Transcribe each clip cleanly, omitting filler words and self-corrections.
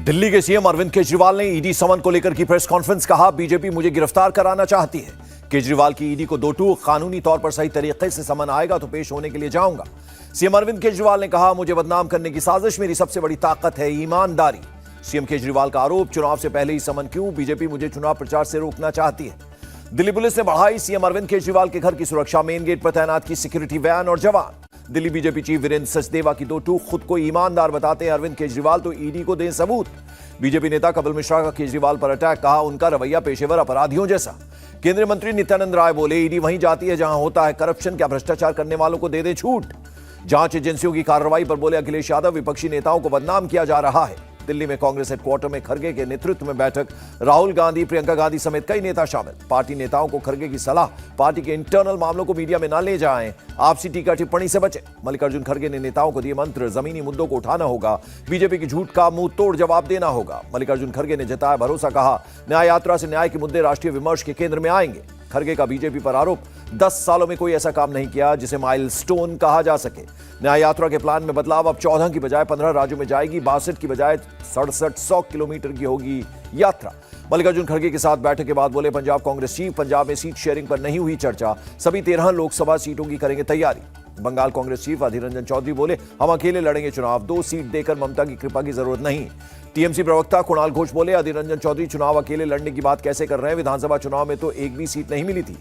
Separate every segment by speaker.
Speaker 1: दिल्ली के सीएम अरविंद केजरीवाल ने ईडी समन को लेकर की प्रेस कॉन्फ्रेंस। कहा, बीजेपी मुझे गिरफ्तार कराना चाहती है। केजरीवाल की ईडी को 2 कानूनी तौर पर सही तरीके से समन आएगा तो पेश होने के लिए जाऊंगा। सीएम अरविंद केजरीवाल ने कहा, मुझे बदनाम करने की साजिश, मेरी सबसे बड़ी ताकत है ईमानदारी। सीएम केजरीवाल का आरोप, चुनाव से पहले ही समन क्यों, बीजेपी मुझे चुनाव प्रचार से रोकना चाहती है। दिल्ली पुलिस ने बढ़ाई सीएम अरविंद केजरीवाल के घर की सुरक्षा, मेन गेट पर तैनात की सिक्योरिटी वैन और जवान। दिल्ली बीजेपी चीफ वीरेंद्र सचदेवा की 2 खुद को ईमानदार बताते हैं अरविंद केजरीवाल, तो ईडी को दें सबूत। बीजेपी नेता कपिल मिश्रा का केजरीवाल पर अटैक, कहा उनका रवैया पेशेवर अपराधियों जैसा। केंद्रीय मंत्री नित्यानंद राय बोले, ईडी वहीं जाती है जहां होता है करप्शन, क्या भ्रष्टाचार करने वालों को दे दे छूट। जांच एजेंसियों की कार्रवाई पर बोले अखिलेश यादव, विपक्षी नेताओं को बदनाम किया जा रहा है। दिल्ली में कांग्रेस हेडक्वार्टर में खरगे के नेतृत्व में बैठक, राहुल गांधी, प्रियंका गांधी समेत कई नेता शामिल। पार्टी नेताओं को खरगे की सलाह, पार्टी के इंटरनल मामलों को मीडिया में न ले जाएं, आपसी टीका टिप्पणी से बचे। मल्लिकार्जुन खरगे ने नेताओं को दिए मंत्र, जमीनी मुद्दों को उठाना होगा, बीजेपी की झूठ का मुंह तोड़ जवाब देना होगा। मल्लिकार्जुन खरगे ने जताया भरोसा, कहा न्याय यात्रा से न्याय के मुद्दे राष्ट्रीय विमर्श के केंद्र में आएंगे। खरगे का बीजेपी पर आरोप, 10 सालों में कोई ऐसा काम नहीं किया जिसे माइलस्टोन कहा जा सके। न्याय यात्रा के प्लान में बदलाव, अब 14 की बजाय 15 राज्यों में जाएगी, 62 की बजाय 6700 किलोमीटर की होगी यात्रा। मल्लिकार्जुन खरगे के साथ बैठक के बाद बोले पंजाब कांग्रेस चीफ, पंजाब में सीट शेयरिंग पर नहीं हुई चर्चा, सभी 13 लोकसभा सीटों की करेंगे तैयारी। बंगाल कांग्रेस चीफ अधीर रंजन चौधरी बोले, हम अकेले लड़ेंगे चुनाव, 2 सीट देकर ममता की कृपा की जरूरत नहीं। टीएमसी प्रवक्ता कुणाल घोष बोले, अधीर रंजन चौधरी चुनाव अकेले लड़ने की बात कैसे कर रहे हैं, विधानसभा चुनाव में तो एक भी सीट नहीं मिली थी।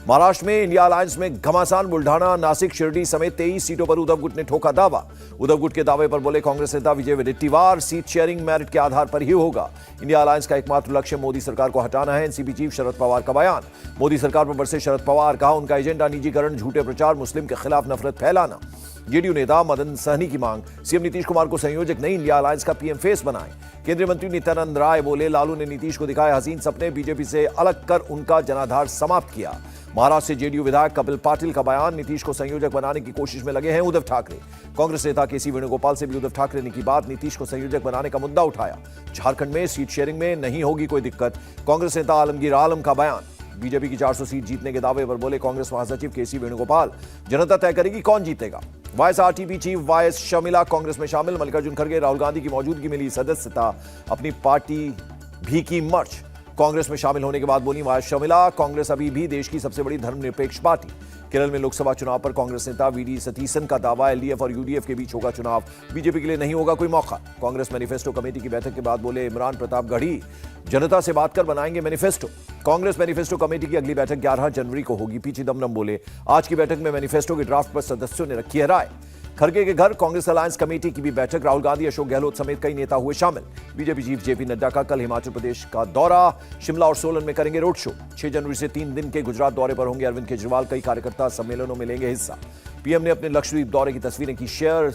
Speaker 1: महाराष्ट्र में इंडिया अलायंस में घमासान, बुल्ढाना, नासिक, शिरडी समेत 23 सीटों पर उद्धव गुट ने ठोका दावा। उद्धव गुट के दावे पर बोले कांग्रेस नेता विजय वडेट्टीवार, सीट शेयरिंग मेरिट के आधार पर ही होगा। इंडिया अलायंस का एकमात्र लक्ष्य मोदी सरकार को हटाना है। एनसीपी चीफ शरद पवार का बयान, मोदी सरकार पर बरसे शरद पवार, कहा उनका एजेंडा निजीकरण, झूठे प्रचार, मुस्लिम के खिलाफ नफरत फैलाना। जेडीयू नेता मदन सहनी की मांग, सीएम नीतीश कुमार को संयोजक नहीं, इंडिया अलायंस का पीएम फेस बनाएं। केंद्रीय मंत्री नित्यानंद राय बोले, लालू ने नीतीश को दिखाए हसीन सपने, बीजेपी से अलग कर उनका जनाधार समाप्त किया। महाराष्ट्र से जेडीयू विधायक कपिल पाटिल का बयान, नीतीश को संयोजक बनाने की कोशिश में लगे हैं उद्धव ठाकरे। कांग्रेस नेता केसी वेणुगोपाल से भी उद्धव ठाकरे ने की बात, नीतीश को संयोजक बनाने का मुद्दा उठाया। झारखंड में सीट शेयरिंग में नहीं होगी कोई दिक्कत, कांग्रेस नेता आलमगीर आलम का बयान। बीजेपी की 400 सीट जीतने के दावे पर बोले कांग्रेस महासचिव केसी वेणुगोपाल, जनता तय करेगी कौन जीतेगा। वाईएसआरटीपी चीफ वाईएस शर्मिला कांग्रेस में शामिल। मल्लिकार्जुन खरगे, राहुल गांधी की मौजूदगी मिली सदस्यता, अपनी पार्टी भी की मर्ज। कांग्रेस में शामिल होने के बाद बोली वाईएस शर्मिला, कांग्रेस अभी भी देश की सबसे बड़ी धर्मनिरपेक्ष पार्टी। केरल में लोकसभा चुनाव पर कांग्रेस नेता वीडी सतीसन का दावा, एलडीएफ और यूडीएफ के बीच होगा चुनाव, बीजेपी के लिए नहीं होगा कोई मौका। कांग्रेस मैनिफेस्टो कमेटी की बैठक के बाद बोले इमरान प्रताप गढ़ी, जनता से बात कर बनाएंगे मैनिफेस्टो। कांग्रेस मैनिफेस्टो कमेटी की अगली बैठक 11 जनवरी को होगी। पी चिदम्बरम बोले, आज की बैठक में मैनिफेस्टो के ड्राफ्ट पर सदस्यों ने रखी है राय। खरगे के घर कांग्रेस अलायंस कमेटी की भी बैठक, राहुल गांधी, अशोक गहलोत समेत कई नेता हुए शामिल। बीजेपी चीफ जेपी नड्डा का कल हिमाचल प्रदेश का दौरा, शिमला और सोलन में करेंगे रोड शो। 6 जनवरी से 3 दिन के गुजरात दौरे पर होंगे अरविंद केजरीवाल, कई कार्यकर्ता सम्मेलनों में लेंगे हिस्सा। पीएम ने अपने लक्षद्वीप दौरे की तस्वीरें की शेयर,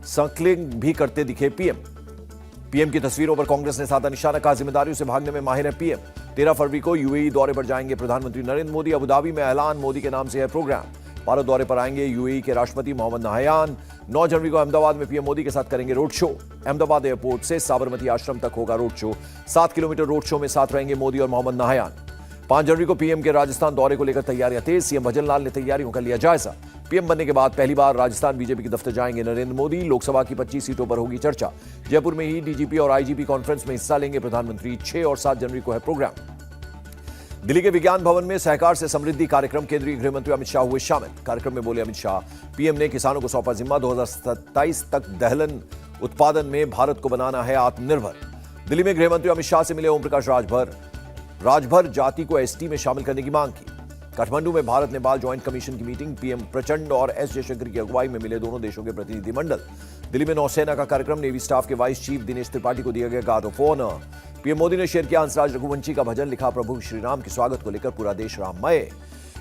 Speaker 1: सर्कलिंग भी करते दिखे पीएम की तस्वीरों पर कांग्रेस ने साधा निशाना, कहा जिम्मेदारियों से भागने में माहिर है पीएम। 13 फरवरी को यूएई दौरे पर जाएंगे प्रधानमंत्री नरेंद्र मोदी, अबुधाबी में ऐलान, मोदी के नाम से है प्रोग्राम। भारत दौरे पर आएंगे यूएई के राष्ट्रपति मोहम्मद नहयान। 9 जनवरी को अहमदाबाद में पीएम मोदी के साथ करेंगे रोड शो। अहमदाबाद एयरपोर्ट से साबरमती आश्रम तक होगा road show. 7 kilometre road show में साथ रहेंगे मोदी और मोहम्मद नहयान। 5 जनवरी को पीएम के राजस्थान दौरे को लेकर तैयारियां तेज, सीएम भजन लाल ने तैयारियों का लिया जायजा। पीएम बनने के बाद पहली बार राजस्थान बीजेपी के दफ्तर जाएंगे नरेंद्र मोदी। लोकसभा की 25 सीटों पर होगी चर्चा। जयपुर में ही डीजीपी और आईजीपी कॉन्फ्रेंस में हिस्सा लेंगे प्रधानमंत्री। 6 और 7 जनवरी को है प्रोग्राम। दिल्ली के विज्ञान भवन में सहकार से समृद्धि कार्यक्रम, केंद्रीय गृह मंत्री अमित शाह हुए शामिल। कार्यक्रम में बोले अमित शाह, पीएम ने किसानों को सौंपा जिम्मा, 2027 तक दलहन उत्पादन में भारत को बनाना है आत्मनिर्भर। दिल्ली में गृह मंत्री अमित शाह से मिले ओम प्रकाश राजभर जाति को एसटी में शामिल करने की मांग की। काठमांडू में भारत नेपाल ज्वाइंट कमीशन की मीटिंग, पीएम प्रचंड और एस जयशंकर की अगुवाई में मिले दोनों देशों के प्रतिनिधिमंडल। दिल्ली में नौसेना का कार्यक्रम, नेवी स्टाफ के वाइस चीफ दिनेश त्रिपाठी को दिया गया guard of honour. PM Modi ने शेयर किया हंसराज रघुवंशी का भजन, लिखा प्रभु श्रीराम के स्वागत को लेकर पूरा देश राममय।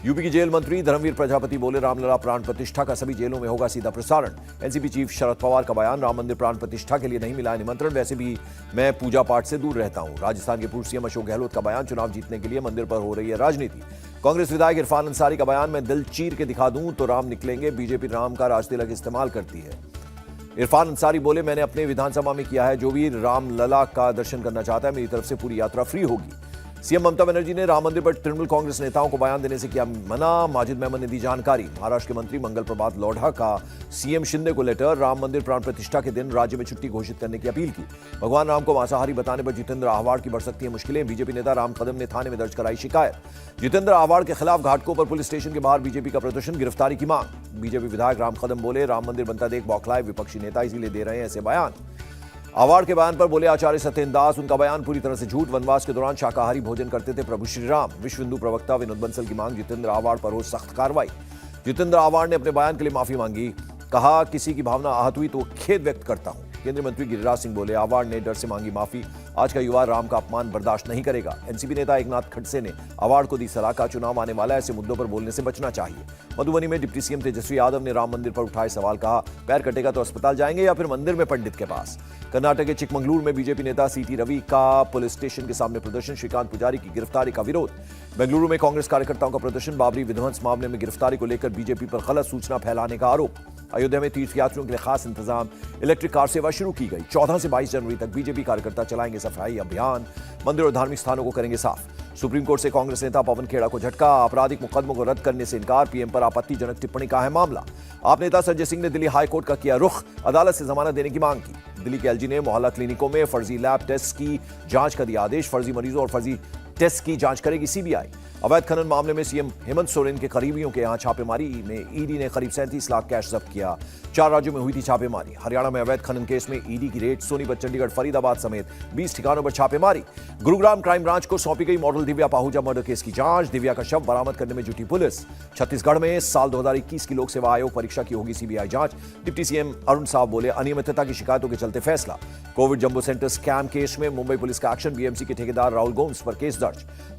Speaker 1: यूपी की जेल मंत्री धर्मवीर प्रजापति बोले, रामलला प्राण प्रतिष्ठा का सभी जेलों में होगा सीधा प्रसारण। एनसीपी चीफ शरद पवार का बयान, राम मंदिर प्राण प्रतिष्ठा के लिए नहीं मिला निमंत्रण, वैसे भी मैं पूजा पाठ से दूर रहता हूं। राजस्थान के पूर्व सीएम अशोक गहलोत का बयान, चुनाव जीतने के लिए मंदिर पर हो रही है राजनीति। कांग्रेस विधायक इरफान अंसारी का बयान, मैं दिल चीर के दिखा दूं तो राम निकलेंगे, बीजेपी राम का राजतिलक इस्तेमाल करती है। इरफान अंसारी बोले, मैंने अपने विधानसभा में किया है, जो भी रामलला का दर्शन करना चाहता है मेरी तरफ से पूरी यात्रा फ्री होगी। सीएम ममता बनर्जी ने राम मंदिर पर तृणमूल कांग्रेस नेताओं को बयान देने से किया मना। माजिद मेमन ने दी जानकारी। महाराष्ट्र के मंत्री मंगल प्रभात लोढ़ा का सीएम शिंदे को लेटर। राम मंदिर प्राण प्रतिष्ठा के दिन राज्य में छुट्टी घोषित करने की अपील की। भगवान राम को मांसाहारी बताने पर जितेंद्र आह्वाड़ की बढ़ सकती है मुश्किलें। बीजेपी नेता राम कदम ने थाने में दर्ज कराई शिकायत। जितेंद्र आह्वाड़ के खिलाफ घाटकोपर पुलिस स्टेशन के बाहर बीजेपी का प्रदर्शन, गिरफ्तारी की मांग। बीजेपी विधायक राम कदम बोले, राम मंदिर बनता देख बौखलाए विपक्षी नेता, इसीलिए दे रहे हैं ऐसे बयान। आह्वाड़ के बयान पर बोले आचार्य सत्येंद्र दास, उनका बयान पूरी तरह से झूठ। वनवास के दौरान शाकाहारी भोजन करते थे प्रभु श्री राम। विश्व हिंदू प्रवक्ता विनोद बंसल की मांग, जितेंद्र आह्वाड़ पर हो सख्त कार्रवाई। जितेंद्र आह्वाड़ ने अपने बयान के लिए माफी मांगी। कहा, किसी की भावना आहत हुई तो खेद व्यक्त करता हूं। केंद्रीय मंत्री गिरिराज सिंह बोले, आह्वाड़ ने डर से मांगी माफी। आज का युवा राम का अपमान बर्दाश्त नहीं करेगा। एनसीपी नेता एकनाथ खड़से ने आह्वाड़ को दी सलाह, का चुनाव आने वाला है, ऐसे मुद्दों पर बोलने से बचना चाहिए। मधुबनी में डिप्टी सीएम तेजस्वी यादव ने राम मंदिर पर उठाए सवाल, कहा, पैर कटेगा तो अस्पताल जाएंगे या फिर मंदिर में पंडित के पास। कर्नाटक के चिकमंगलुरु में बीजेपी नेता सीटी रवि का पुलिस स्टेशन के सामने प्रदर्शन, श्रीकांत पुजारी की गिरफ्तारी का विरोध। बेंगलुरु में कांग्रेस कार्यकर्ताओं का प्रदर्शन, बाबरी विध्वंस मामले में गिरफ्तारी को लेकर बीजेपी पर गलत सूचना फैलाने का आरोप। अयोध्या में तीर्थयात्रियों के लिए खास इंतजाम, इलेक्ट्रिक कार सेवा शुरू की गई। 14 से 22 जनवरी तक बीजेपी कार्यकर्ता चलाएंगे सफाई अभियान, मंदिर और धार्मिक स्थानों को करेंगे साफ। सुप्रीम कोर्ट से कांग्रेस नेता पवन खेड़ा को झटका, आपराधिक मुकदमों को रद्द करने से इनकार। पीएम पर आपत्तिजनक टिप्पणी का है मामला। आप नेता संजय सिंह ने दिल्ली हाईकोर्ट का किया रुख, अदालत से जमानत देने की मांग की। दिल्ली के एलजी ने मोहल्ला क्लिनिकों में फर्जी लैब टेस्ट की जांच का दिया आदेश। फर्जी मरीजों और फर्जी टेस्ट की जांच करेगी सीबीआई। अवैध खनन मामले में सीएम हेमंत सोरेन के करीबियों के यहां छापेमारी में ईडी ने करीब 37 लाख कैश जब्त किया। 4 राज्यों में हुई थी छापेमारी। हरियाणा में अवैध खनन केस में ईडी की रेड, सोनीपत, चंडीगढ़, फरीदाबाद समेत 20 ठिकानों पर छापेमारी। गुरुग्राम क्राइम ब्रांच को सौंपी गई model Divya Pahuja murder case की जांच। दिव्या का शव बरामद करने में जुटी पुलिस। छत्तीसगढ़ में साल 2021 की लोक सेवा आयोग परीक्षा की होगी सीबीआई जांच। डिप्टी सीएम अरुण साव बोले, अनियमितता की शिकायतों के चलते फैसला। Covid jumbo centre scam case में मुंबई पुलिस का एक्शन, बीएमसी के ठेकेदार राहुल गोम्स पर केस दर्ज।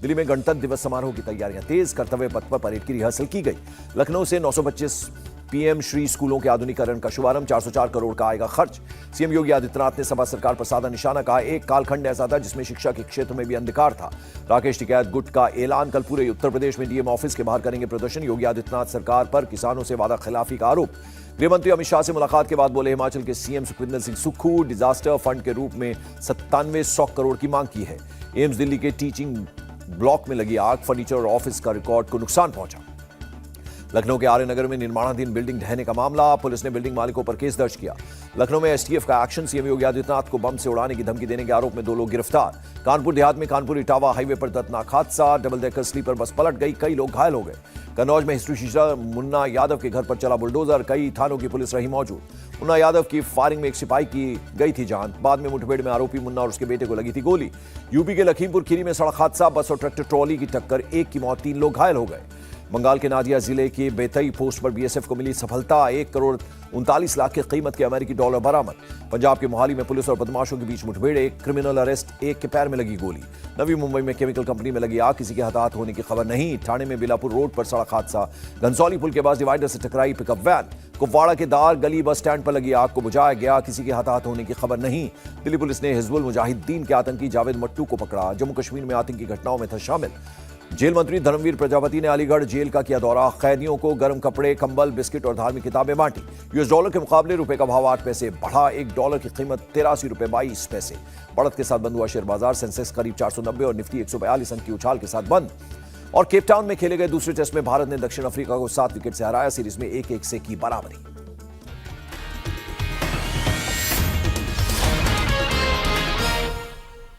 Speaker 1: दिल्ली में गणतंत्र दिवस समारोह की तैयारियां तेज, कर्तव्य पथ पर परेड की रिहर्सल की गई। लखनऊ से 925 पीएम श्री स्कूलों के आधुनिकीकरण का शुभारंभ, 404 करोड़ का आएगा खर्च। सीएम योगी आदित्यनाथ ने सपा सरकार पर साधा निशाना, कहा, एक कालखंड ऐसा था जिसमें शिक्षा के क्षेत्र में भी अंधकार था। राकेश टिकैत गुट का ऐलान, कल पूरे उत्तर प्रदेश में डीएम ऑफिस के बाहर करेंगे प्रदर्शन। योगी आदित्यनाथ सरकार पर किसानों से वादा खिलाफी का आरोप। गृहमंत्री अमित शाह से मुलाकात के बाद बोले, हिमाचल के CM Sukhvinder Singh Sukhu disaster fund के रूप में 9700 करोड़ की मांग की है। एम्स दिल्ली के टीचिंग ब्लॉक में लगी आग, फर्नीचर और ऑफिस का रिकॉर्ड को नुकसान पहुंचा। लखनऊ के आर्य नगर में निर्माणाधीन बिल्डिंग ढहने का मामला, पुलिस ने बिल्डिंग मालिकों पर केस दर्ज किया। लखनऊ में एसटीएफ का एक्शन, सीएम योगी आदित्यनाथ को बम से उड़ाने की धमकी देने के आरोप में 2 लोग गिरफ्तार। कानपुर देहात में कानपुर इटावा हाईवे पर दर्दनाक हादसा, डबल डेकर स्लीपर बस पलट गई, कई लोग घायल हो गए। कन्नौज में हिस्ट्री शीटर मुन्ना यादव के घर पर चला बुलडोजर, कई थानों की पुलिस रही मौजूद। मुन्ना यादव की फायरिंग में एक सिपाही की गई थी जान, बाद में मुठभेड़ में आरोपी मुन्ना और उसके बेटे को लगी थी गोली। यूपी के लखीमपुर खीरी में सड़क हादसा, बस और ट्रैक्टर ट्रॉली की टक्कर, 1 की मौत, 3 लोग घायल हो गए। बंगाल के नादिया जिले के बेतई पोस्ट पर बीएसएफ को मिली सफलता, 1 करोड़ 39 लाख की कीमत के अमेरिकी डॉलर बरामद। पंजाब के मोहाली में पुलिस और बदमाशों के बीच मुठभेड़, 1 क्रिमिनल अरेस्ट, 1 के पैर में लगी गोली। नवी मुंबई में केमिकल कंपनी में लगी आग, किसी के हताहत होने की खबर नहीं। ठाणे में बिलापुर रोड पर सड़क हादसा, घनसौली पुल के पास डिवाइडर से टकराई पिकअप वैन। कुपवाड़ा के दार गली बस स्टैंड पर लगी आग को बुझाया गया, किसी के हताहत होने की खबर नहीं। दिल्ली पुलिस ने हिजबुल मुजाहिदीन के आतंकी जावेद मट्टू को पकड़ा, जम्मू कश्मीर में आतंकी घटनाओं में था शामिल। जेल मंत्री धर्मवीर प्रजापति ने अलीगढ़ जेल का किया दौरा, कैदियों को गर्म कपड़े, कंबल, बिस्किट और धार्मिक किताबें बांटी। यूएस डॉलर के मुकाबले रुपए का भाव 8 पैसे बढ़ा, $1 की कीमत 83 रुपए 22 पैसे। बढ़त के साथ बंद हुआ शेयर बाजार, सेंसेक्स करीब 490 और निफ्टी 142 अंक की उछाल के साथ बंद। और केपटाउन में खेले गए दूसरे टेस्ट में भारत ने दक्षिण अफ्रीका को 7 विकेट से हराया, सीरीज में 1-1 से की बराबरी।